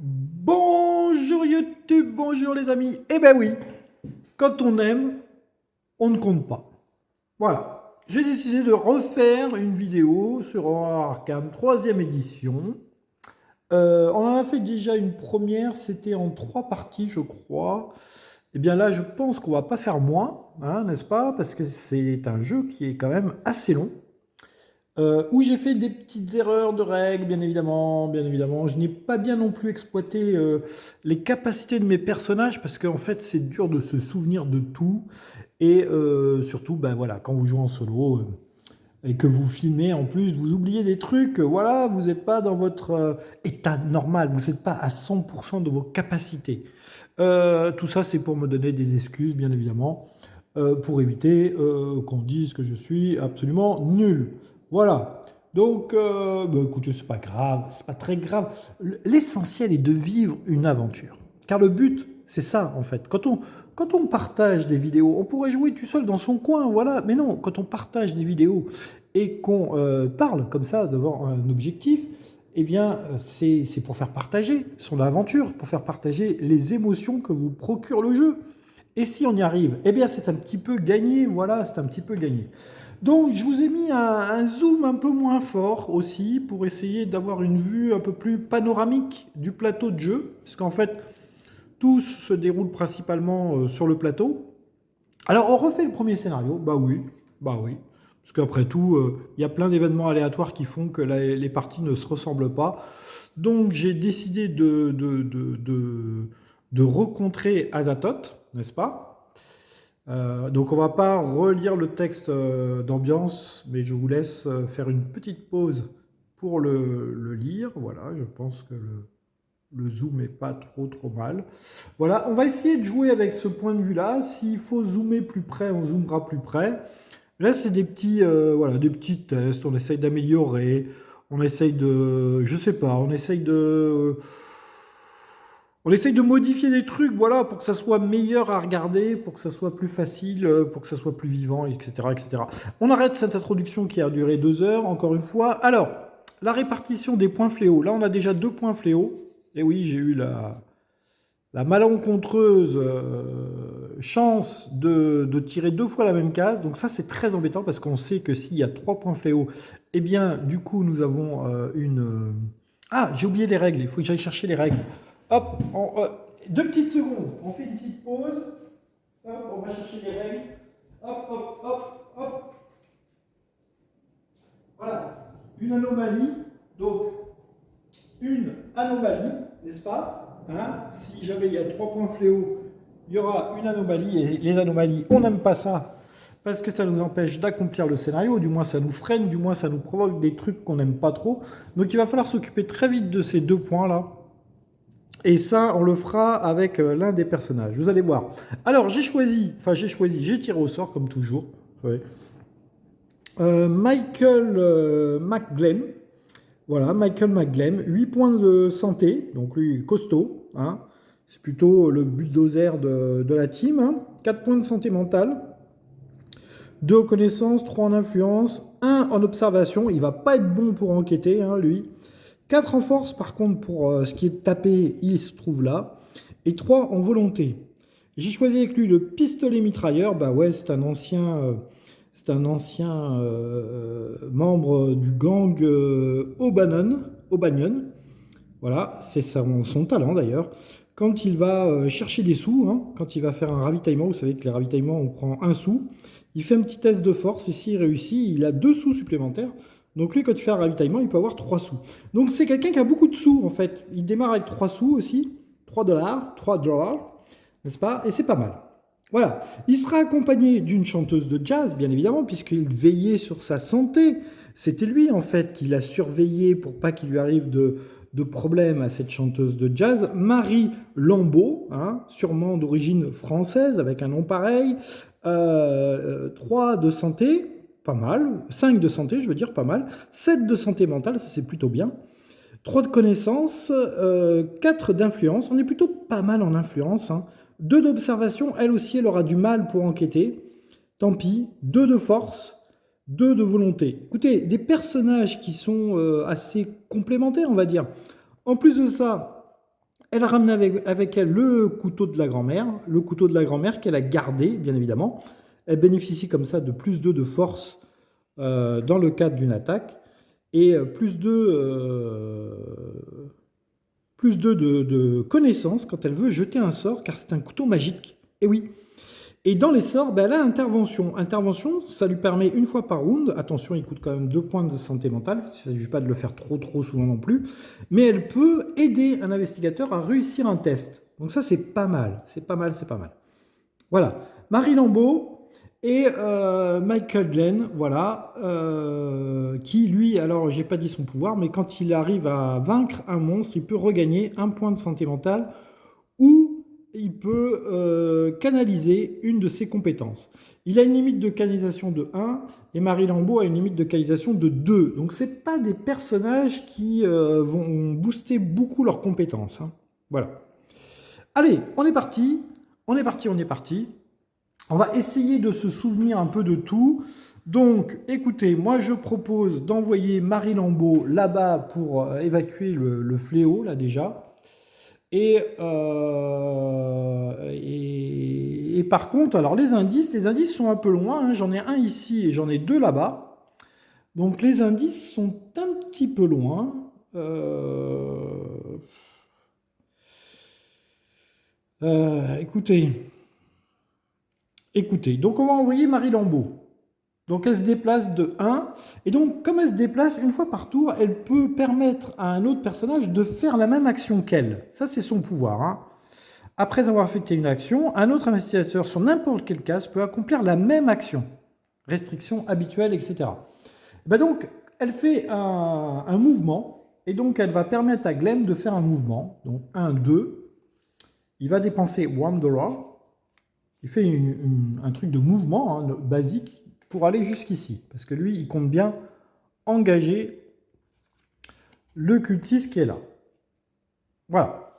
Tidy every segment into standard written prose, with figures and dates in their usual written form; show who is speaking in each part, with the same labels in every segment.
Speaker 1: Bonjour YouTube, bonjour les amis. Eh ben oui, quand on aime, on ne compte pas. Voilà, j'ai décidé de refaire une vidéo sur Horror Arkham 3e édition. On en a fait déjà une première, c'était en 3 parties je crois. Eh bien là, je pense qu'on va pas faire moins, hein, n'est-ce pas? Parce que c'est un jeu qui est quand même assez long. Où j'ai fait des petites erreurs de règles, bien évidemment, bien évidemment. Je n'ai pas bien non plus exploité les capacités de mes personnages parce qu'en fait, c'est dur de se souvenir de tout. Et surtout, ben voilà, quand vous jouez en solo et que vous filmez, en plus, vous oubliez des trucs. Voilà, vous n'êtes pas dans votre état normal, vous n'êtes pas à 100% de vos capacités. Tout ça, c'est pour me donner des excuses, bien évidemment, pour éviter qu'on dise que je suis absolument nul. Voilà. Donc, bah, écoutez, c'est pas grave, c'est pas très grave. L'essentiel est de vivre une aventure. Car le but, c'est ça, en fait. Quand on partage des vidéos, on pourrait jouer tout seul dans son coin, voilà. Mais non, quand on partage des vidéos et qu'on parle comme ça devant un objectif, eh bien, c'est pour faire partager son aventure, pour faire partager les émotions que vous procure le jeu. Et si on y arrive, eh bien, c'est un petit peu gagné, voilà, c'est un petit peu gagné. Donc, je vous ai mis un zoom un peu moins fort aussi pour essayer d'avoir une vue un peu plus panoramique du plateau de jeu, parce qu'en fait, tout se déroule principalement sur le plateau. Alors, on refait le premier scénario, bah oui, bah oui. Parce qu'après tout, il y a plein d'événements aléatoires qui font que les parties ne se ressemblent pas. Donc, j'ai décidé de rencontrer Azathoth, n'est-ce pas? Donc, on va pas relire le texte d'ambiance, mais je vous laisse faire une petite pause pour le lire. Voilà, je pense que le zoom est pas trop mal. Voilà, on va essayer de jouer avec ce point de vue-là. S'il faut zoomer plus près, on zoomera plus près. Là, c'est des petits, voilà, des petits tests. On essaye d'améliorer. On essaye de, je sais pas, on essaye de modifier des trucs, voilà, pour que ça soit meilleur à regarder, pour que ça soit plus facile, pour que ça soit plus vivant, etc., etc. On arrête cette introduction qui a duré 2 heures, encore une fois. Alors, la répartition des points fléaux. Là, on a déjà 2 points fléaux. Et oui, j'ai eu la malencontreuse chance de tirer 2 fois la même case. Donc ça, c'est très embêtant parce qu'on sait que s'il y a 3 points fléaux, eh bien, du coup, nous avons une... Ah, j'ai oublié les règles. Il faut que j'aille chercher les règles. Hop, 2 petites secondes. On fait une petite pause. Hop, on va chercher les règles. Hop, hop, hop, hop. Voilà. Une anomalie. Donc, une anomalie, n'est-ce pas? Hein, si jamais il y a 3 points fléaux, il y aura une anomalie. Et les anomalies, on n'aime pas ça parce que ça nous empêche d'accomplir le scénario, du moins ça nous freine, du moins ça nous provoque des trucs qu'on n'aime pas trop. Donc il va falloir s'occuper très vite de ces 2 points-là. Et ça, on le fera avec l'un des personnages. Vous allez voir. Alors, j'ai tiré au sort, comme toujours. Ouais. Michael McGlem. Voilà, Michael McGlem. 8 points de santé, donc lui, costaud. Hein. C'est plutôt le bulldozer de la team. Hein. 4 points de santé mentale. 2 en connaissance, 3 en influence, 1 en observation. Il va pas être bon pour enquêter, hein, lui. 4 en force, par contre, pour ce qui est tapé, il se trouve là. Et 3 en volonté. J'ai choisi avec lui le pistolet mitrailleur. Bah ouais, c'est un ancien membre du gang O'Banion. Voilà, c'est son talent d'ailleurs. Quand il va chercher des sous, hein, quand il va faire un ravitaillement, vous savez que les ravitaillements, on prend 1 sou. Il fait un petit test de force et s'il réussit, il a 2 sous supplémentaires. Donc lui, quand il fait un ravitaillement, il peut avoir 3 sous. Donc c'est quelqu'un qui a beaucoup de sous en fait. Il démarre avec 3 sous aussi. 3 dollars, 3 dollars, n'est-ce pas? Et c'est pas mal. Voilà. Il sera accompagné d'une chanteuse de jazz, bien évidemment, puisqu'il veillait sur sa santé. C'était lui, en fait, qui l'a surveillé pour pas qu'il lui arrive de problèmes à cette chanteuse de jazz. Marie Lambeau, hein, sûrement d'origine française, avec un nom pareil. 3 de santé, pas mal. 5 de santé, je veux dire, pas mal. 7 de santé mentale, ça c'est plutôt bien. 3 de connaissances, 4 d'influence. On est plutôt pas mal en influence. Hein. 2 d'observation, elle aussi, elle aura du mal pour enquêter. Tant pis. 2 de force, 2 de volonté. Écoutez, des personnages qui sont assez complémentaires, on va dire. En plus de ça, Elle a ramené avec elle le couteau de la grand-mère qu'elle a gardé, bien évidemment. Elle bénéficie comme ça de plus 2 de force dans le cadre d'une attaque et plus 2 de connaissances quand elle veut jeter un sort, car c'est un couteau magique. Et oui. Et dans les sorts, ben, elle a intervention. Intervention, ça lui permet une fois par round, attention, il coûte quand même 2 points de santé mentale, il ne s'agit pas de le faire trop souvent non plus, mais elle peut aider un investigateur à réussir un test. Donc ça, c'est pas mal, c'est pas mal. Voilà, Marie Lambeau et Michael Glenn, voilà, qui lui, alors j'ai pas dit son pouvoir, mais quand il arrive à vaincre un monstre, il peut regagner 1 point de santé mentale ou il peut canaliser une de ses compétences. Il a une limite de canalisation de 1 et Marie Lambeau a une limite de canalisation de 2. Donc ce n'est pas des personnages qui vont booster beaucoup leurs compétences. Hein. Voilà. Allez, on est parti. On est parti. On va essayer de se souvenir un peu de tout. Donc, écoutez, moi je propose d'envoyer Marie Lambeau là-bas pour évacuer le fléau, là déjà. Et par contre, alors les indices sont un peu loin. Hein. J'en ai un ici et j'en ai 2 là-bas. Donc les indices sont un petit peu loin. Écoutez. Donc on va envoyer Marie Lambeau. Donc elle se déplace de 1. Et donc comme elle se déplace une fois par tour, elle peut permettre à un autre personnage de faire la même action qu'elle. Ça, c'est son pouvoir. Hein. Après avoir effectué une action, un autre investigateur sur n'importe quelle case peut accomplir la même action. Restriction habituelle, etc. Et ben donc, elle fait un mouvement. Et donc, elle va permettre à Glenn de faire un mouvement. Donc 1, 2. Il va dépenser Wanderer. Il fait un truc de mouvement hein, basique pour aller jusqu'ici. Parce que lui, il compte bien engager le cultiste qui est là. Voilà.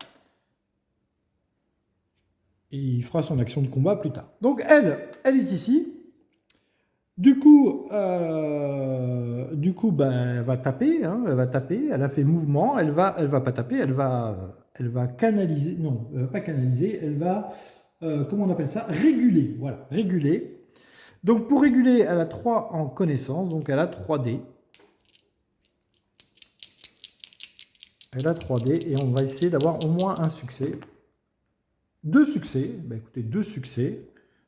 Speaker 1: Et il fera son action de combat plus tard. Donc elle est ici. Du coup, ben, elle va taper. Hein, elle va taper. Elle a fait mouvement. Elle va pas taper. Elle va canaliser. Non, elle va pas canaliser. Elle va, comment on appelle ça? Réguler. Voilà, réguler. Donc pour réguler, elle a 3 en connaissance, donc elle a 3D. Elle a 3D et on va essayer d'avoir au moins un succès. 2 succès, ben écoutez, 2 succès,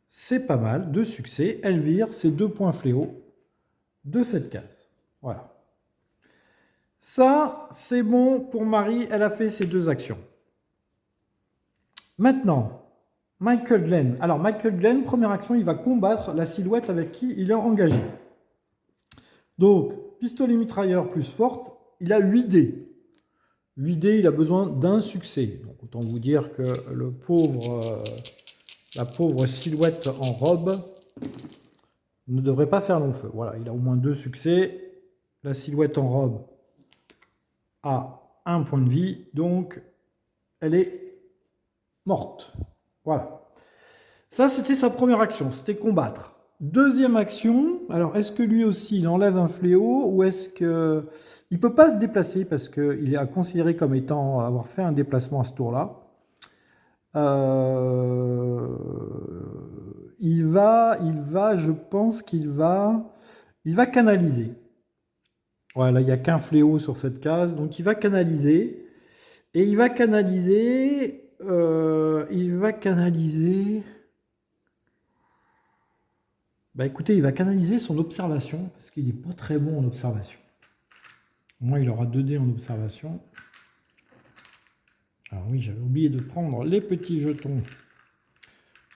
Speaker 1: c'est pas mal, 2 succès. Elle vire ses 2 points fléau de cette case. Voilà. Ça, c'est bon pour Marie, elle a fait ses 2 actions. Maintenant, Michael Glenn. Alors, Michael Glenn, première action, il va combattre la silhouette avec qui il est engagé. Donc, pistolet mitrailleur plus forte, il a 8D. 8D, il a besoin d'un succès. Donc, autant vous dire que la pauvre silhouette en robe ne devrait pas faire long feu. Voilà, il a au moins 2 succès. La silhouette en robe a 1 point de vie, donc elle est morte. Voilà. Ça, c'était sa première action, c'était combattre. Deuxième action, alors est-ce que lui aussi, il enlève un fléau ou est-ce que... Il ne peut pas se déplacer parce qu'il est considéré comme étant avoir fait un déplacement à ce tour-là. Je pense qu'il va canaliser. Voilà, il n'y a qu'un fléau sur cette case, donc il va canaliser. Et il va canaliser... Bah écoutez, il va canaliser son observation, parce qu'il n'est pas très bon en observation. Au moins, il aura 2D en observation. Alors oui, j'avais oublié de prendre les petits jetons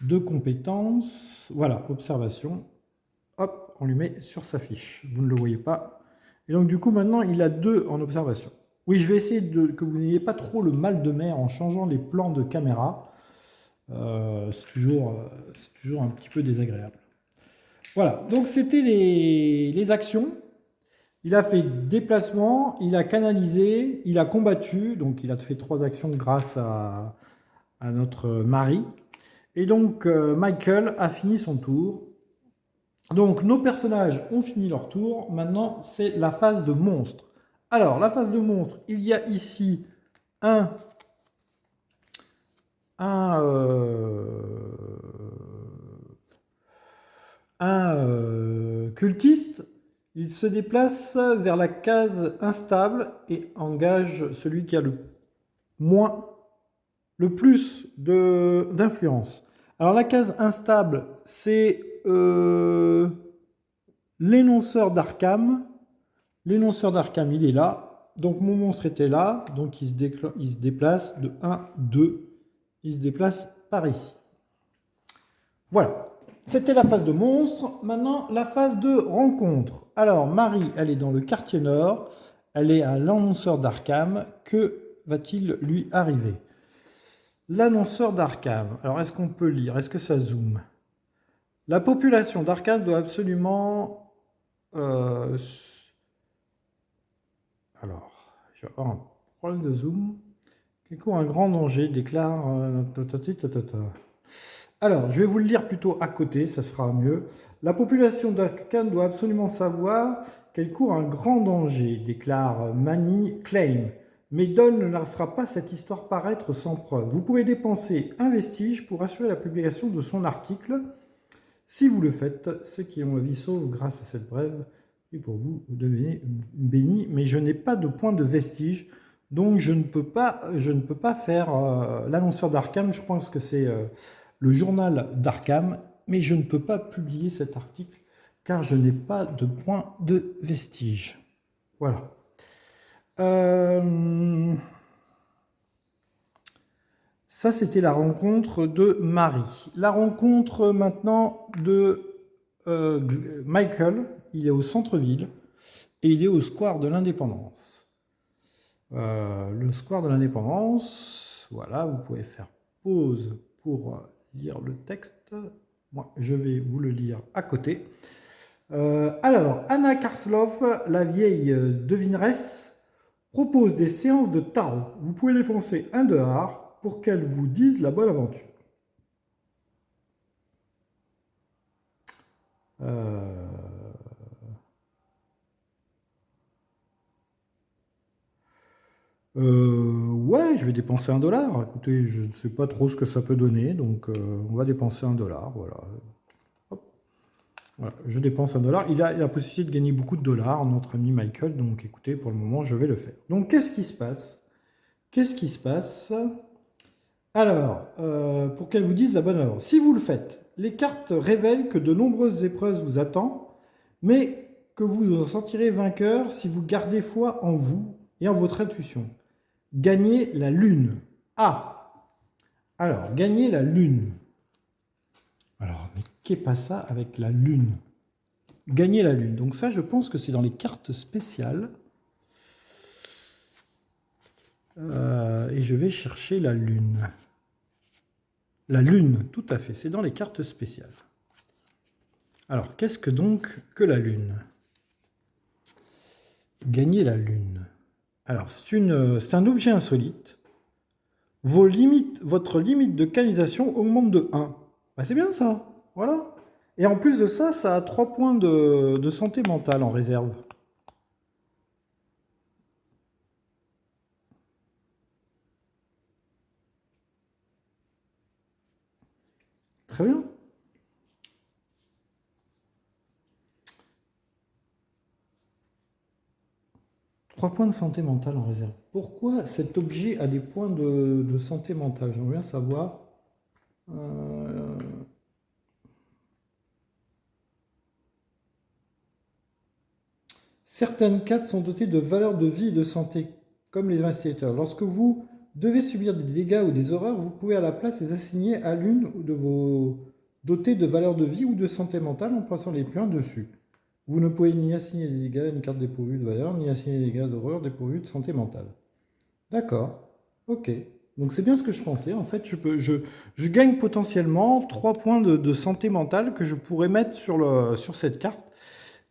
Speaker 1: de compétences. Voilà, observation. Hop, on lui met sur sa fiche. Vous ne le voyez pas. Et donc du coup, maintenant, il a 2 en observation. Oui, je vais essayer que vous n'ayez pas trop le mal de mer en changeant les plans de caméra. C'est toujours un petit peu désagréable. Voilà, donc c'était les actions. Il a fait déplacement, il a canalisé, il a combattu. Donc il a fait 3 actions grâce à notre Marie. Et donc Michael a fini son tour. Donc nos personnages ont fini leur tour. Maintenant, c'est la phase de monstre. Alors, la phase de monstre, il y a ici un un cultiste, il se déplace vers la case instable et engage celui qui a le plus d'influence. Alors la case instable, c'est l'énonceur d'Arkham. L'énonceur d'Arkham, il est là. Donc mon monstre était là. Donc il se déplace de 1, 2. Il se déplace par ici. Voilà. C'était la phase de monstre. Maintenant, la phase de rencontre. Alors, Marie, elle est dans le quartier nord. Elle est à l'annonceur d'Arkham. Que va-t-il lui arriver? L'annonceur d'Arkham. Alors, est-ce qu'on peut lire? Est-ce que ça zoome? La population d'Arkham doit absolument... Alors, je vais avoir un problème de zoom. Qui court un grand danger, déclare... Alors, je vais vous le lire plutôt à côté, ça sera mieux. La population d'Arkham doit absolument savoir qu'elle court un grand danger, déclare Manny Claim. Mais Don ne laissera pas cette histoire paraître sans preuve. Vous pouvez dépenser un vestige pour assurer la publication de son article. Si vous le faites, ceux qui ont la vie sauve grâce à cette brève, et pour vous, vous devenez bénis. Mais je n'ai pas de point de vestige, donc je ne peux pas faire l'annonceur d'Arkham. Je pense que c'est le journal d'Arkham, mais je ne peux pas publier cet article car je n'ai pas de point de vestige. Voilà. Ça, c'était la rencontre de Marie. La rencontre maintenant de Michael. Il est au centre-ville et il est au square de l'Indépendance. Le square de l'Indépendance, voilà, vous pouvez faire pause pour lire le texte. Moi, je vais vous le lire à côté. Alors, Anna Karslov, la vieille devineresse, propose des séances de tarot. Vous pouvez défoncer un dehors pour qu'elle vous dise la bonne aventure. Ouais, je vais dépenser $1. Écoutez, je ne sais pas trop ce que ça peut donner, donc on va dépenser $1. Voilà. Hop. Voilà, je dépense $1. Il a la possibilité de gagner beaucoup de dollars, notre ami Michael, donc écoutez, pour le moment, je vais le faire. Donc, qu'est-ce qui se passe? Qu'est-ce qui se passe? Alors, pour qu'elle vous dise la bonne avance. Si vous le faites, les cartes révèlent que de nombreuses épreuves vous attendent, mais que vous en sortirez vainqueur si vous gardez foi en vous et en votre intuition. Gagnez la lune. Ah. Alors, gagner la lune. Alors, mais qu'est pas ça avec la lune? Gagner la lune. Donc ça, je pense que c'est dans les cartes spéciales. Et je vais chercher la lune. La lune, tout à fait. C'est dans les cartes spéciales. Alors, qu'est-ce que donc que la lune? Gagner la lune. Alors, c'est un objet insolite. Votre limite de canalisation augmente de 1. Bah, c'est bien ça. Voilà. Et en plus de ça, ça a 3 points de santé mentale en réserve. Très bien. Trois points de santé mentale en réserve. Pourquoi cet objet a des points de santé mentale? J'aimerais bien savoir. Certaines cartes sont dotées de valeurs de vie et de santé, comme les investigateurs. Lorsque vous devez subir des dégâts ou des horreurs, vous pouvez à la place les assigner à l'une de vos dotées de valeurs de vie ou de santé mentale en passant les points dessus. Vous ne pouvez ni assigner des dégâts à une carte dépourvue de valeur, ni assigner des dégâts d'horreur dépourvus de santé mentale. D'accord. Ok. Donc c'est bien ce que je pensais. En fait, je gagne potentiellement 3 points de santé mentale que je pourrais mettre sur cette carte,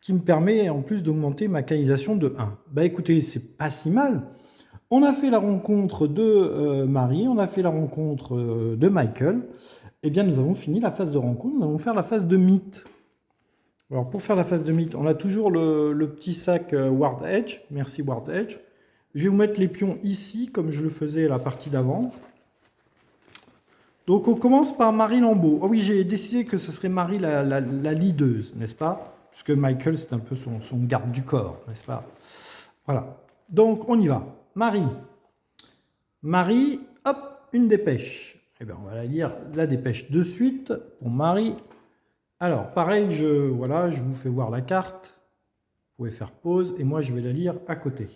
Speaker 1: qui me permet en plus d'augmenter ma canalisation de 1. Bah écoutez, c'est pas si mal. On a fait la rencontre de Marie, on a fait la rencontre de Michael. Eh bien, nous avons fini la phase de rencontre, nous allons faire la phase de mythe. Alors, pour faire la phase de mythe, on a toujours le petit sac Ward Edge. Merci Ward Edge. Je vais vous mettre les pions ici, comme je le faisais à la partie d'avant. Donc on commence par Marie Lambeau. Oh oui, j'ai décidé que ce serait Marie la leaduse, n'est-ce pas? Puisque Michael, c'est un peu son garde du corps, n'est-ce pas? Voilà. Donc on y va. Marie. Marie, hop, une dépêche. Eh bien, on va la lire, la dépêche de suite pour Marie. Alors, pareil, voilà, je vous fais voir la carte. Vous pouvez faire pause et moi, je vais la lire à côté.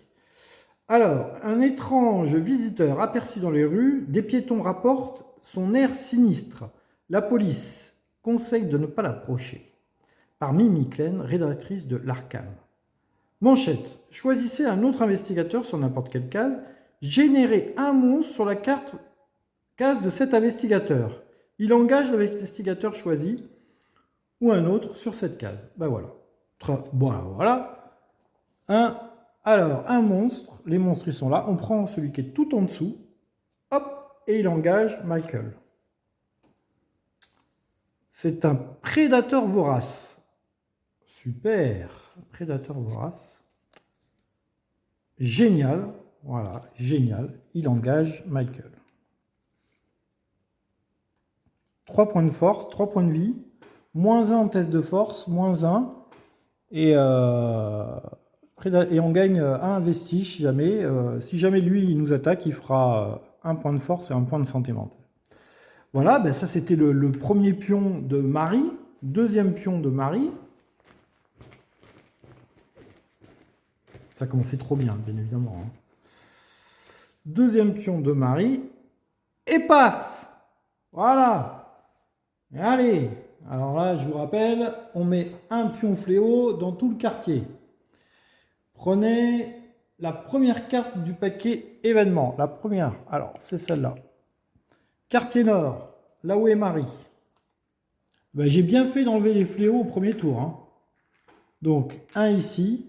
Speaker 1: Alors, un étrange visiteur aperçu dans les rues, des piétons rapportent son air sinistre. La police conseille de ne pas l'approcher. Par Mimi Klein, rédactrice de l'Arkham. Manchette. Choisissez un autre investigateur sur n'importe quelle case. Générez un monstre sur la case de cet investigateur. Il engage l'investigateur choisi ou un autre sur cette case. Ben voilà. Voilà. Alors, un monstre. Les monstres, ils sont là. On prend celui qui est tout en dessous. Hop, et il engage Michael. C'est un prédateur vorace. Super. Prédateur vorace. Génial. Voilà, génial. Il engage Michael. 3 points de force, 3 points de vie. -1 en test de force, -1. Et on gagne un vestige si jamais. Si jamais lui il nous attaque, il fera 1 point de force et 1 point de santé mentale. Voilà, ben ça c'était le premier pion de Marie. Deuxième pion de Marie. Ça commençait trop bien, bien évidemment. Hein. Deuxième pion de Marie. Et paf! Voilà! Et allez! Alors là, je vous rappelle, on met un pion fléau dans tout le quartier. Prenez la première carte du paquet événement. La première, alors c'est celle-là. Quartier Nord, là où est Marie. Ben, j'ai bien fait d'enlever les fléaux au premier tour. Hein. Donc, un ici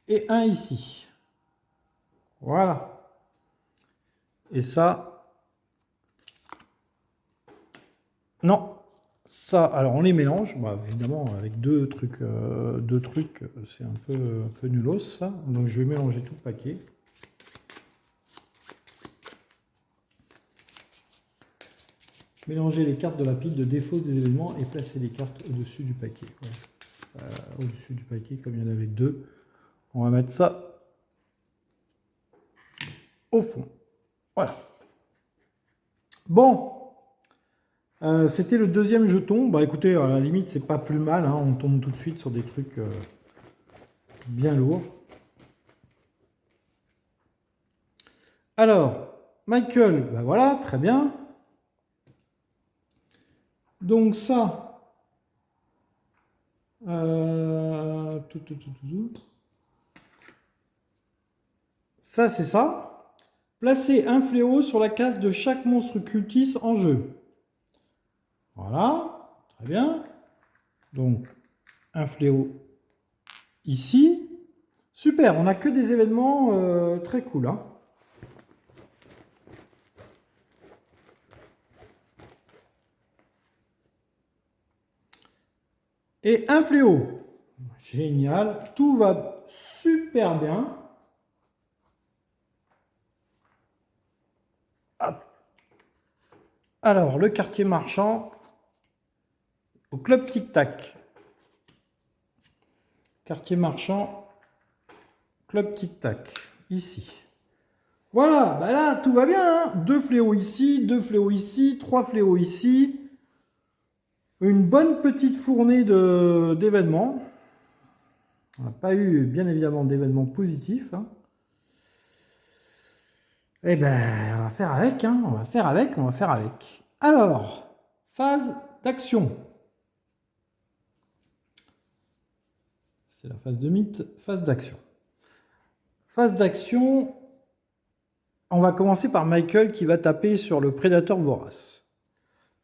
Speaker 1: et un ici. Voilà. Et ça, non. Ça, alors on les mélange, bah, évidemment avec deux trucs, c'est un peu nulos ça. Donc je vais mélanger tout le paquet. Mélanger les cartes de la pile de défausse des événements et placer les cartes au-dessus du paquet. Ouais. Au-dessus du paquet, comme il y en avait deux, on va mettre ça au fond. Voilà. Bon. C'était le deuxième jeton. Bah écoutez, à la limite, c'est pas plus mal. Hein. On tombe tout de suite sur des trucs bien lourds. Alors, Michael, bah voilà, très bien. Donc ça, ça c'est ça. Placez un fléau sur la case de chaque monstre cultiste en jeu. Voilà, très bien. Donc, un fléau ici. Super, on n'a que des événements très cool. Hein. Et un fléau. Génial, tout va super bien. Hop. Alors, le quartier marchand au club Tic Tac. Quartier marchand, club Tic Tac, ici. Voilà, bah là, tout va bien. Hein. 2 fléaux ici, 2 fléaux ici, 3 fléaux ici. Une bonne petite fournée d'événements. On n'a pas eu, bien évidemment, d'événements positifs. Hein. Eh ben, on va faire avec. Hein. On va faire avec. Alors, phase d'action. C'est la phase de mythe, phase d'action. Phase d'action, on va commencer par Michael qui va taper sur le prédateur vorace.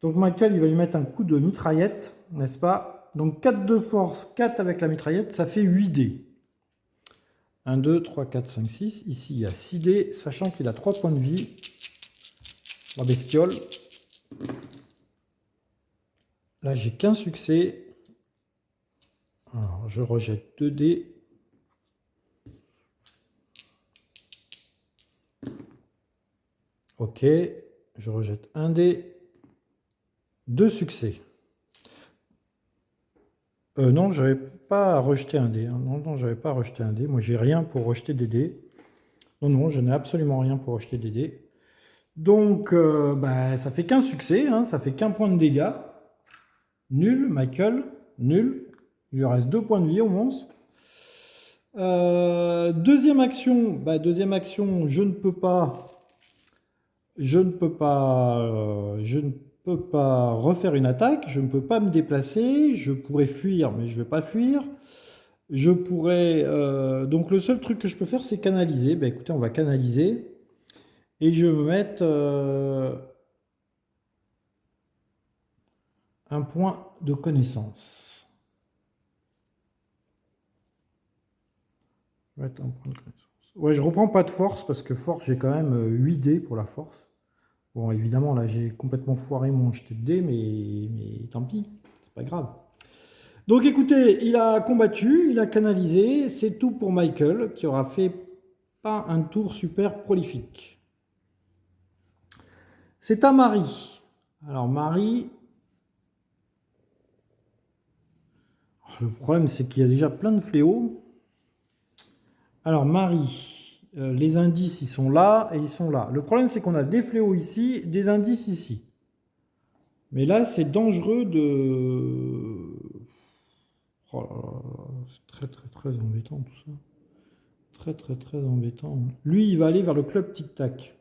Speaker 1: Donc Michael, il va lui mettre un coup de mitraillette, n'est-ce pas? Donc 4 de force, 4 avec la mitraillette, ça fait 8 dés. 1, 2, 3, 4, 5, 6. Ici, il y a 6 dés, sachant qu'il a 3 points de vie. La bestiole. Là, j'ai qu'un succès. Alors, je rejette 2 dés. Ok, je rejette un dé. 2 succès. Non, j'avais pas rejeté un dé. Hein. Non, non, j'avais pas rejeté un dé. Moi, j'ai rien pour rejeter des dés. Non, non, je n'ai absolument rien pour rejeter des dés. Donc, bah, ça fait qu'un succès. Hein, ça fait qu'un point de dégâts. Nul, Michael. Nul. Il lui reste 2 points de vie au monstre. Deuxième action. Bah, deuxième action, je ne peux pas refaire une attaque, je ne peux pas me déplacer, je pourrais fuir, mais je ne vais pas fuir. Je pourrais... donc le seul truc que je peux faire, c'est canaliser. Ben, écoutez, on va canaliser. Et je vais me mettre un point de connaissance. Je vais mettre un point de connaissance. Ouais, je reprends pas de force, parce que force, j'ai quand même 8 dés pour la force. Bon, évidemment, là, j'ai complètement foiré mon jeté de dés, mais tant pis, c'est pas grave. Donc écoutez, il a combattu, il a canalisé, c'est tout pour Michael, qui aura fait pas un tour super prolifique. C'est à Marie. Alors Marie... Le problème, c'est qu'il y a déjà plein de fléaux. Alors Marie, les indices, ils sont là et ils sont là. Le problème, c'est qu'on a des fléaux ici, des indices ici. Mais là, c'est dangereux de... Oh là là, c'est très très très embêtant tout ça. Très très très embêtant. Lui, il va aller vers le club Tic Tac.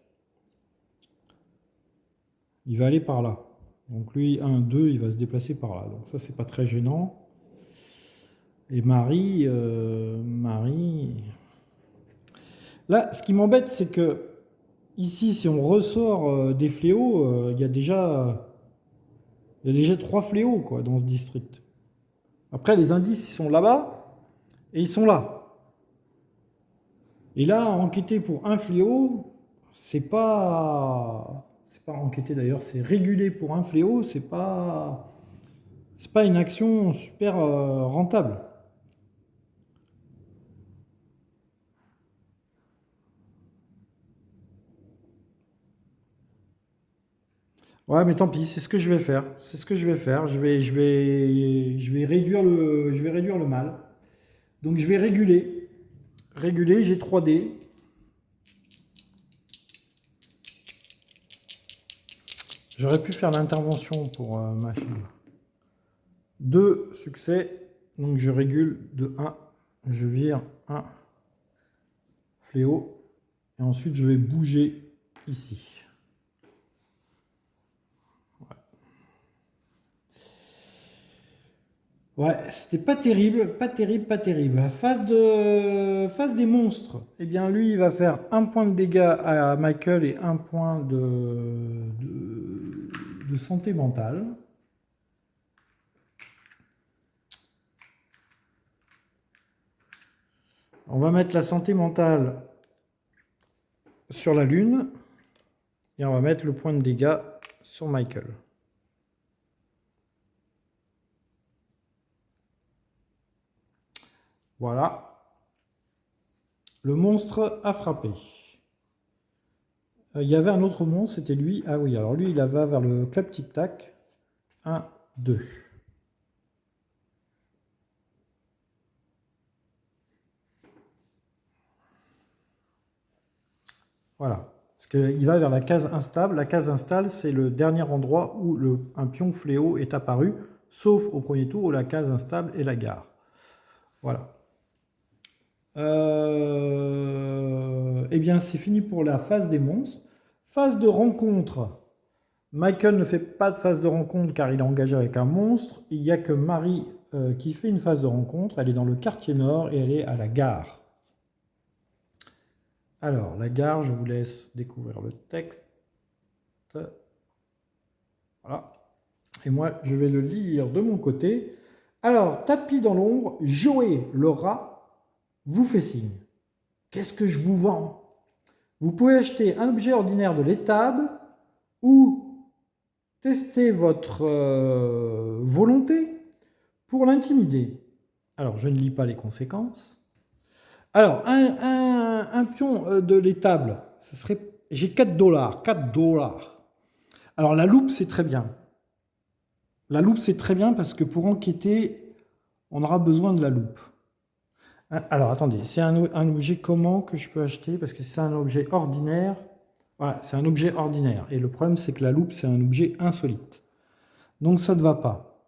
Speaker 1: Il va aller par là. Donc lui, 1, 2, il va se déplacer par là. Donc ça, c'est pas très gênant. Et Marie... Là, ce qui m'embête, c'est que ici, si on ressort des fléaux, il y a déjà 3 fléaux quoi, dans ce district. Après, les indices, ils sont là-bas et ils sont là. Et là, enquêter pour un fléau, c'est pas enquêter d'ailleurs, c'est réguler pour un fléau, c'est pas une action super rentable. Ouais, mais tant pis, c'est ce que je vais faire. C'est ce que je vais faire. Je vais réduire le mal. Donc je vais réguler. Réguler, j'ai 3 dés. J'aurais pu faire l'intervention pour machin. 2 succès. Donc je régule de 1. Je vire un fléau. Et ensuite je vais bouger ici. Ouais, c'était pas terrible, pas terrible, pas terrible. Phase des monstres. Eh bien, lui, il va faire un point de dégâts à Michael et un point de santé mentale. On va mettre la santé mentale sur la lune et on va mettre le point de dégâts sur Michael. Voilà. Le monstre a frappé. Il y avait un autre monstre, c'était lui. Ah oui, alors lui, il va vers le club Tic Tac. 1, 2. Voilà. Parce qu'il va vers la case instable. La case instable, c'est le dernier endroit où un pion fléau est apparu, sauf au premier tour où la case instable est la gare. Voilà. Eh bien, c'est fini pour la phase des monstres. Phase de rencontre. Michael ne fait pas de phase de rencontre car il est engagé avec un monstre. Il n'y a que Marie qui fait une phase de rencontre. Elle est dans le quartier nord et elle est à la gare. Alors, la gare, je vous laisse découvrir le texte. Voilà. Et moi, je vais le lire de mon côté. Alors, tapis dans l'ombre, Joey, le rat, vous fait signe. Qu'est-ce que je vous vends? Vous pouvez acheter un objet ordinaire de l'étable ou tester votre volonté pour l'intimider. Alors, je ne lis pas les conséquences. Alors, un pion de l'étable, ce serait j'ai 4 $. 4 $. Alors la loupe, c'est très bien. La loupe, c'est très bien parce que pour enquêter, on aura besoin de la loupe. Alors attendez, c'est un objet comment que je peux acheter? Parce que c'est un objet ordinaire. Voilà, c'est un objet ordinaire. Et le problème, c'est que la loupe, c'est un objet insolite. Donc ça ne va pas.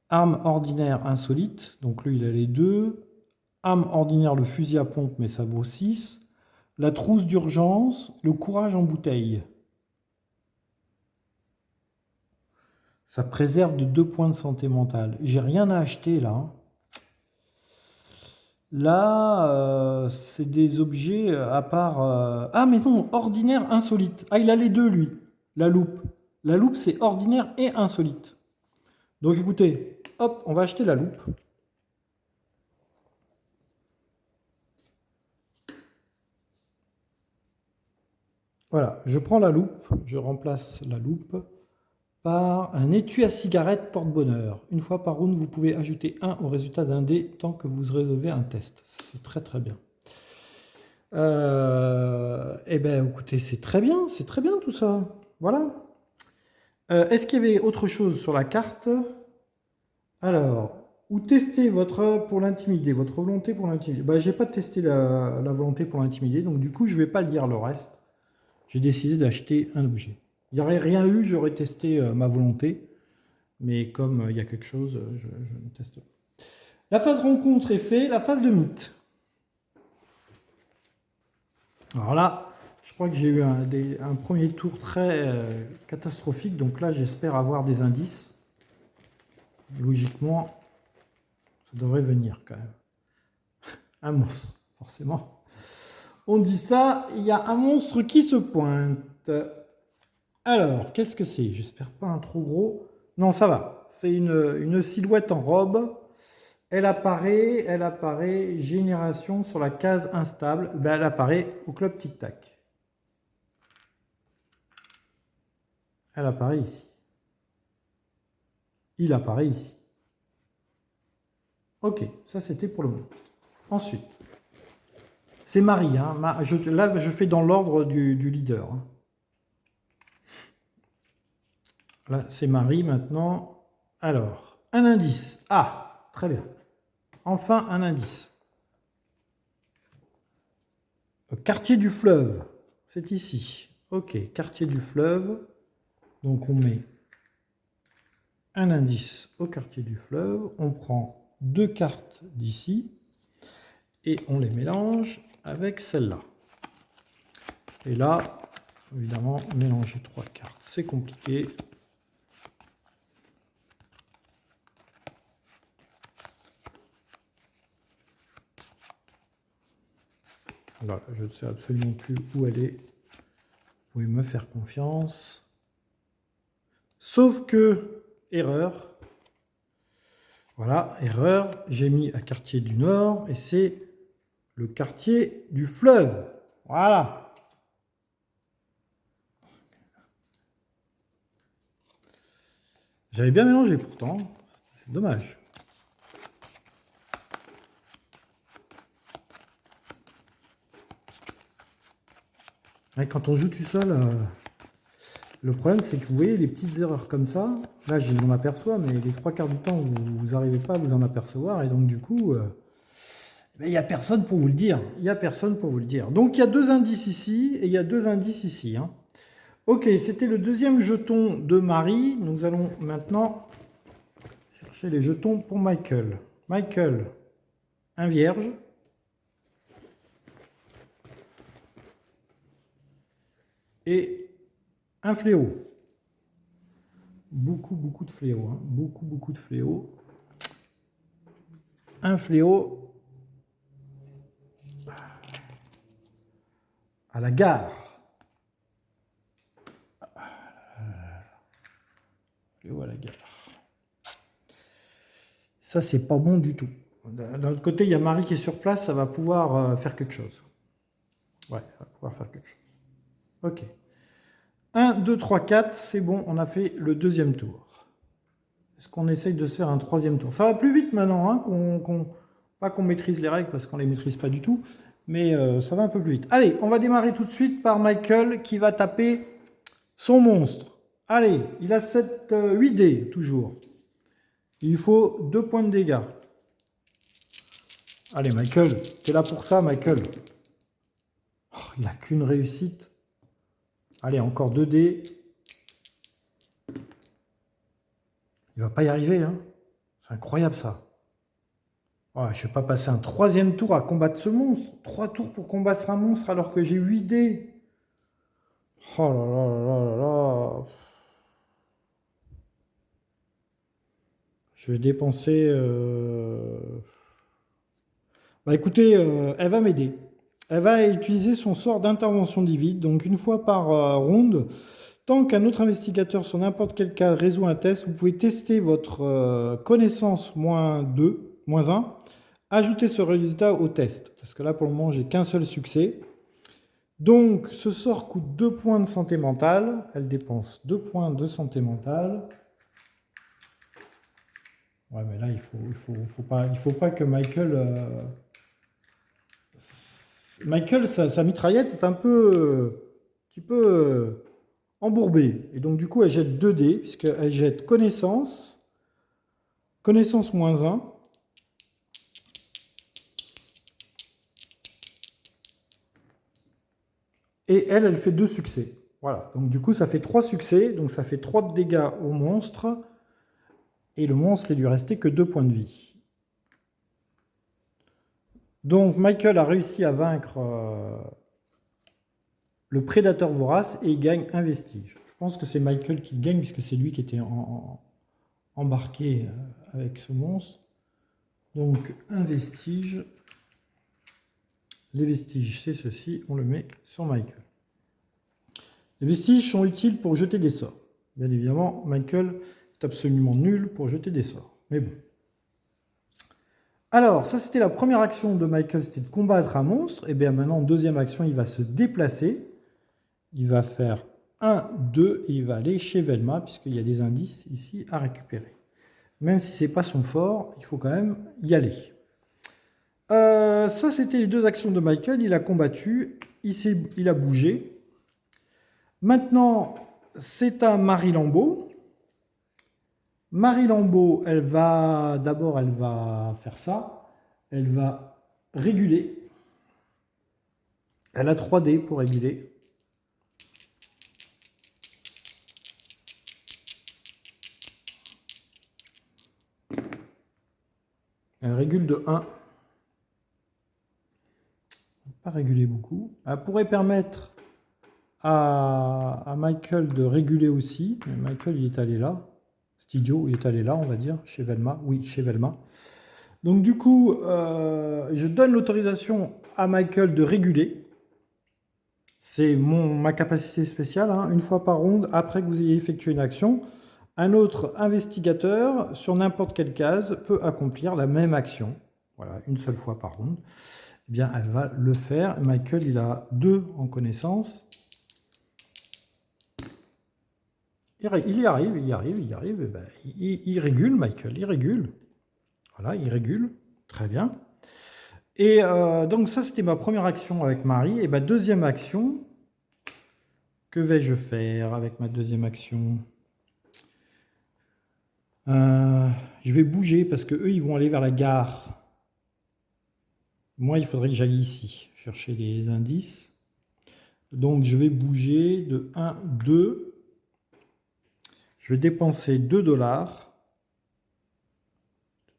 Speaker 1: Arme ordinaire insolite. Donc lui, il a les deux. Arme ordinaire, le fusil à pompe, mais ça vaut 6. La trousse d'urgence, le courage en bouteille. Ça préserve de 2 points de santé mentale. J'ai rien à acheter là. Là, c'est des objets à part... Ah, mais non, ordinaire, insolite. Ah, il a les deux, lui. La loupe. La loupe, c'est ordinaire et insolite. Donc, écoutez, hop, on va acheter la loupe. Voilà, je prends la loupe. Je remplace la loupe par un étui à cigarette porte-bonheur. Une fois par round, vous pouvez ajouter 1 au résultat d'un dé tant que vous résolvez un test. Ça, c'est très très bien. Eh bien, écoutez, c'est très bien tout ça. Voilà. Est-ce qu'il y avait autre chose sur la carte? Alors, ou tester pour l'intimider, votre volonté pour l'intimider. Bah, j'ai pas testé la volonté pour l'intimider, donc du coup, je vais pas lire le reste. J'ai décidé d'acheter un objet. Il n'y aurait rien eu, j'aurais testé ma volonté. Mais comme il y a quelque chose, je ne teste pas. La phase rencontre est faite, la phase de mythe. Alors là, je crois que j'ai eu un premier tour très catastrophique. Donc là, j'espère avoir des indices. Logiquement, ça devrait venir quand même. Un monstre, forcément. On dit ça, il y a un monstre qui se pointe. Alors, qu'est-ce que c'est? J'espère pas un trop gros. Non, ça va. C'est une silhouette en robe. Elle apparaît, génération sur la case instable. Ben, elle apparaît au club Tic Tac. Elle apparaît ici. Il apparaît ici. Ok, ça c'était pour le moment. Ensuite, c'est Marie. Hein. Là, je fais dans l'ordre du leader. Hein. Là, c'est Marie maintenant. Alors, un indice. Ah, très bien. Enfin, un indice. Quartier du fleuve. C'est ici. Ok, quartier du fleuve. Donc, on met un indice au quartier du fleuve. On prend 2 cartes d'ici et on les mélange avec celle-là. Et là, évidemment, mélanger 3 cartes, c'est compliqué. Voilà, je ne sais absolument plus où elle est. Vous pouvez me faire confiance. Sauf que, erreur. Voilà, erreur. J'ai mis à quartier du Nord et c'est le quartier du fleuve. Voilà. J'avais bien mélangé pourtant. C'est dommage. Et quand on joue tout seul, le problème c'est que vous voyez les petites erreurs comme ça. Là, je m'en aperçois, mais les 3 quarts du temps, vous n'arrivez pas à vous en apercevoir. Et donc, du coup, il n'y a personne pour vous le dire. Il n'y a personne pour vous le dire. Donc, il y a 2 indices ici et il y a 2 indices ici. Hein. Ok, c'était le deuxième jeton de Marie. Nous allons maintenant chercher les jetons pour Michael. Michael, un vierge. Et un fléau. Beaucoup de fléaux. Hein. Beaucoup de fléaux. Un fléau à la gare. Fléau à la gare. Ça, c'est pas bon du tout. D'un autre côté, il y a Marie qui est sur place, ça va pouvoir faire quelque chose. Ouais, ça va pouvoir faire quelque chose. Ok. 1, 2, 3, 4, c'est bon, on a fait le deuxième tour. Est-ce qu'on essaye de se faire un troisième tour? Ça va plus vite maintenant, hein, pas qu'on maîtrise les règles parce qu'on ne les maîtrise pas du tout, mais ça va un peu plus vite. Allez, on va démarrer tout de suite par Michael qui va taper son monstre. Allez, il a 8 dés, toujours. Il faut 2 points de dégâts. Allez, Michael, t'es là pour ça, Michael. Oh, il n'a qu'une réussite. Allez, encore 2 dés. Il va pas y arriver, hein. C'est incroyable, ça. Ouais, je ne vais pas passer un 3e tour à combattre ce monstre. 3 tours pour combattre un monstre alors que j'ai 8 dés. Oh là là là là là. Je vais dépenser... Bah écoutez, elle va m'aider. Elle va utiliser son sort d'intervention divine. Donc une fois par ronde, tant qu'un autre investigateur sur n'importe quel cas résout un test, vous pouvez tester votre connaissance -2, -1. Ajoutez ce résultat au test. Parce que là, pour le moment, j'ai qu'un seul succès. Donc, ce sort coûte 2 points de santé mentale. Elle dépense 2 points de santé mentale. Ouais, mais là, il faut pas que Michael... Michael, sa mitraillette est un petit peu embourbée. Et donc, du coup, elle jette 2 dés, puisqu'elle jette connaissance, connaissance -1. Et elle fait 2 succès. Voilà. Donc, du coup, ça fait 3 succès. Donc, ça fait 3 de dégâts au monstre. Et le monstre, il lui restait que 2 points de vie. Donc, Michael a réussi à vaincre le prédateur vorace et il gagne un vestige. Je pense que c'est Michael qui gagne puisque c'est lui qui était embarqué avec ce monstre. Donc, un vestige. Les vestiges, c'est ceci. On le met sur Michael. Les vestiges sont utiles pour jeter des sorts. Bien évidemment, Michael est absolument nul pour jeter des sorts. Mais bon. Alors, ça c'était la première action de Michael, c'était de combattre un monstre. Et bien maintenant, deuxième action, il va se déplacer. Il va faire 1, 2, et il va aller chez Velma, puisqu'il y a des indices ici à récupérer. Même si ce n'est pas son fort, il faut quand même y aller. Ça, c'était les 2 actions de Michael. Il a combattu, il a bougé. Maintenant, c'est à Marie Lambeau. Marie Lambeau, d'abord, elle va faire ça. Elle va réguler. Elle a 3 dés pour réguler. Elle régule de 1. Pas réguler beaucoup. Elle pourrait permettre à Michael de réguler aussi. Mais Michael, il est allé là. C'est idiot, il est allé là, on va dire, chez Velma. Oui, chez Velma. Donc du coup, je donne l'autorisation à Michael de réguler. C'est ma capacité spéciale, hein. Une fois par ronde, après que vous ayez effectué une action, un autre investigateur, sur n'importe quelle case, peut accomplir la même action. Voilà, une seule fois par ronde. Eh bien, elle va le faire. Michael, il a 2 en connaissance. Il y arrive. Eh ben, il régule, Michael, il régule. Voilà, il régule. Très bien. Et donc ça, c'était ma première action avec Marie. Et ma deuxième action, que vais-je faire avec ma deuxième action? Je vais bouger parce que eux, ils vont aller vers la gare. Moi, il faudrait que j'aille ici, chercher les indices. Donc, je vais bouger de 1, 2. Je vais dépenser 2 $.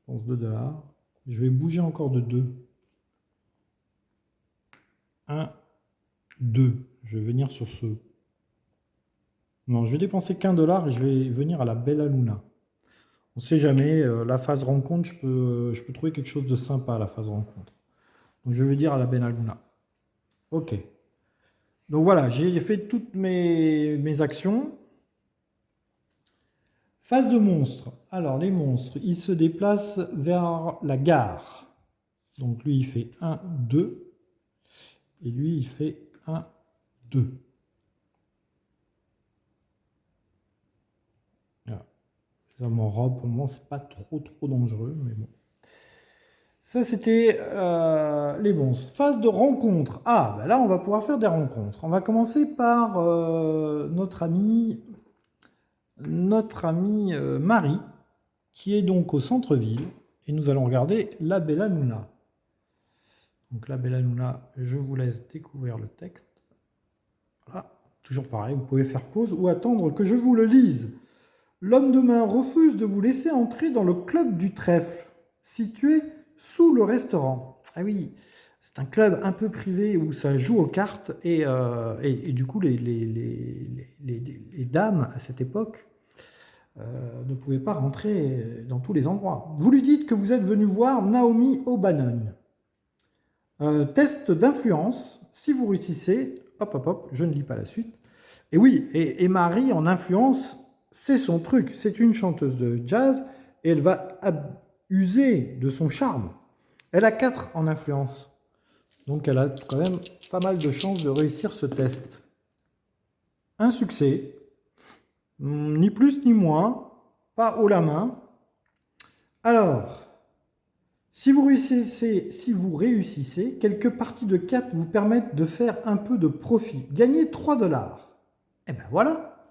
Speaker 1: Je dépense 2 $. Je vais bouger encore de 2. 1, 2. Je vais venir sur ce. Non, je vais dépenser qu'1 $ et je vais venir à la Bella Luna. On ne sait jamais, la phase rencontre, je peux trouver quelque chose de sympa à la phase rencontre. Donc je vais dire à la Bella Luna. Ok. Donc voilà, j'ai fait toutes mes actions. Phase de monstres. Alors les monstres, ils se déplacent vers la gare. Donc lui, il fait 1, 2. Et lui, il fait 1, 2. Voilà. Mon robe, pour le moment, c'est pas trop dangereux, mais bon. Ça, c'était les bons. Phase de rencontre. Ah, ben là, on va pouvoir faire des rencontres. On va commencer par notre amie Marie, qui est donc au centre-ville. Et nous allons regarder la Bella Luna. Donc la Bella Luna, je vous laisse découvrir le texte. Voilà, toujours pareil, vous pouvez faire pause ou attendre que je vous le lise. L'homme de main refuse de vous laisser entrer dans le club du trèfle, situé sous le restaurant. Ah oui, c'est un club un peu privé où ça joue aux cartes et du coup les dames à cette époque ne pouvaient pas rentrer dans tous les endroits. Vous lui dites que vous êtes venu voir Naomi O'Bannon. Test d'influence, si vous réussissez, hop, je ne lis pas la suite. Et oui, et Marie en influence, c'est son truc, c'est une chanteuse de jazz et elle va user de son charme. Elle a 4 en influence, donc elle a quand même pas mal de chances de réussir ce test. Un succès, ni plus ni moins, pas haut la main. Alors... Si vous réussissez, quelques parties de 4 vous permettent de faire un peu de profit. Gagner 3 $. Et ben voilà,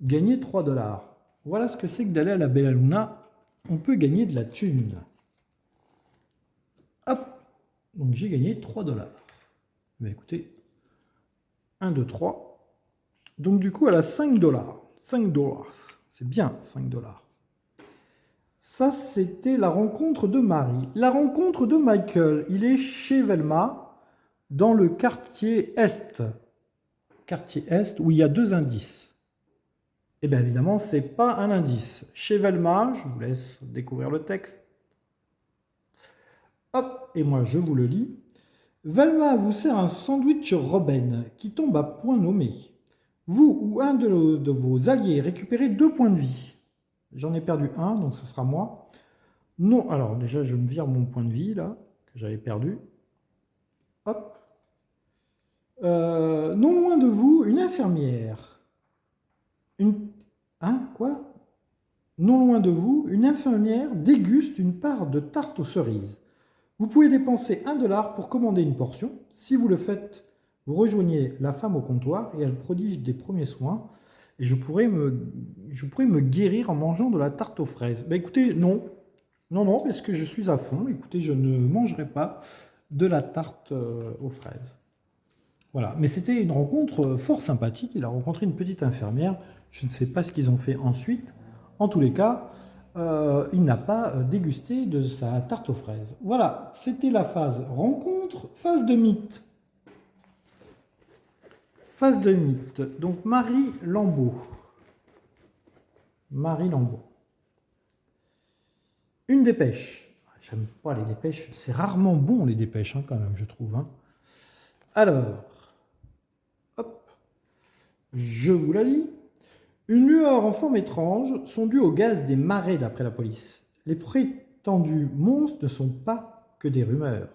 Speaker 1: gagner 3 $. Voilà ce que c'est que d'aller à la Bella Luna. On peut gagner de la thune. Hop, donc j'ai gagné 3 $. Ben écoutez, 1, 2, 3. Donc du coup, elle a 5 $. 5 $, c'est bien 5 $. Ça, c'était la rencontre de Marie. La rencontre de Michael, il est chez Velma, dans le quartier Est. Quartier Est, où il y a 2 indices. Et bien évidemment, ce n'est pas un indice. Chez Velma, je vous laisse découvrir le texte. Hop, et moi je vous le lis. Velma vous sert un sandwich Robin qui tombe à point nommé. Vous ou un de vos alliés récupérez 2 points de vie. J'en ai perdu 1, donc ce sera moi. Non, alors déjà, je me vire mon point de vie, là, que j'avais perdu. Hop. Non loin de vous, une infirmière. Quoi? Non loin de vous, une infirmière déguste une part de tarte aux cerises. Vous pouvez dépenser 1 $ pour commander une portion. Si vous le faites, vous rejoignez la femme au comptoir et elle prodige des premiers soins. Et je pourrais me guérir en mangeant de la tarte aux fraises. Ben écoutez, non. Non, parce que je suis à fond. Écoutez, je ne mangerai pas de la tarte aux fraises. Voilà. Mais c'était une rencontre fort sympathique. Il a rencontré une petite infirmière. Je ne sais pas ce qu'ils ont fait ensuite. En tous les cas, il n'a pas dégusté de sa tarte aux fraises. Voilà. C'était la phase rencontre, phase de mythe. Phase de mythe. Donc, Marie Lambeau. Marie Lambeau. Une dépêche. J'aime pas les dépêches. C'est rarement bon, les dépêches, quand même, je trouve. Alors, hop, je vous la lis. Une lueur en forme étrange sont dues au gaz des marais, d'après la police. Les prétendus monstres ne sont pas que des rumeurs.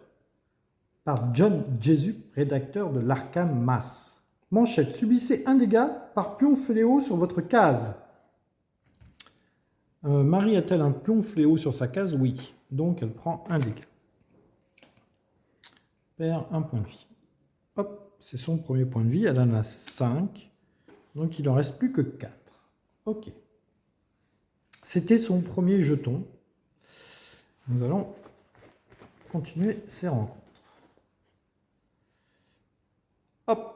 Speaker 1: Par John Jesup, rédacteur de l'Arkham Mass. Manchette, subissez un dégât par pion fléau sur votre case. Marie a-t-elle un pion fléau sur sa case? Oui. Donc elle prend un dégât. Perd un point de vie. Hop, c'est son premier point de vie. Elle en a 5. Donc il n'en reste plus que 4. Ok. C'était son premier jeton. Nous allons continuer ces rencontres. Hop.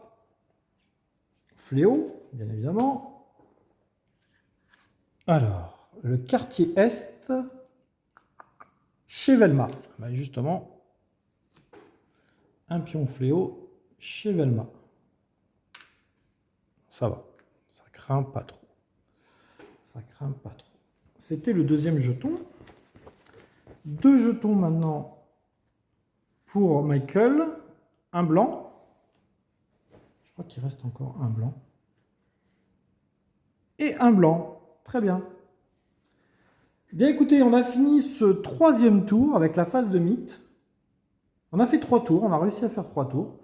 Speaker 1: Fléau, bien évidemment. Alors, le quartier Est, chez Velma. Ben justement, un pion fléau chez Velma. Ça va, ça craint pas trop. Ça craint pas trop. C'était le deuxième jeton. 2 jetons maintenant pour Michael. Un blanc. Je crois qu'il reste encore un blanc. Et un blanc. Très bien. Bien écoutez, on a fini ce 3e tour avec la phase de mythe. On a fait 3 tours, on a réussi à faire 3 tours.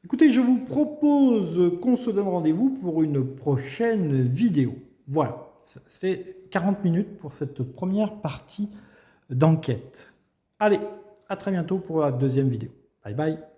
Speaker 1: Écoutez, je vous propose qu'on se donne rendez-vous pour une prochaine vidéo. Voilà, c'est 40 minutes pour cette première partie d'enquête. Allez, à très bientôt pour la deuxième vidéo. Bye bye.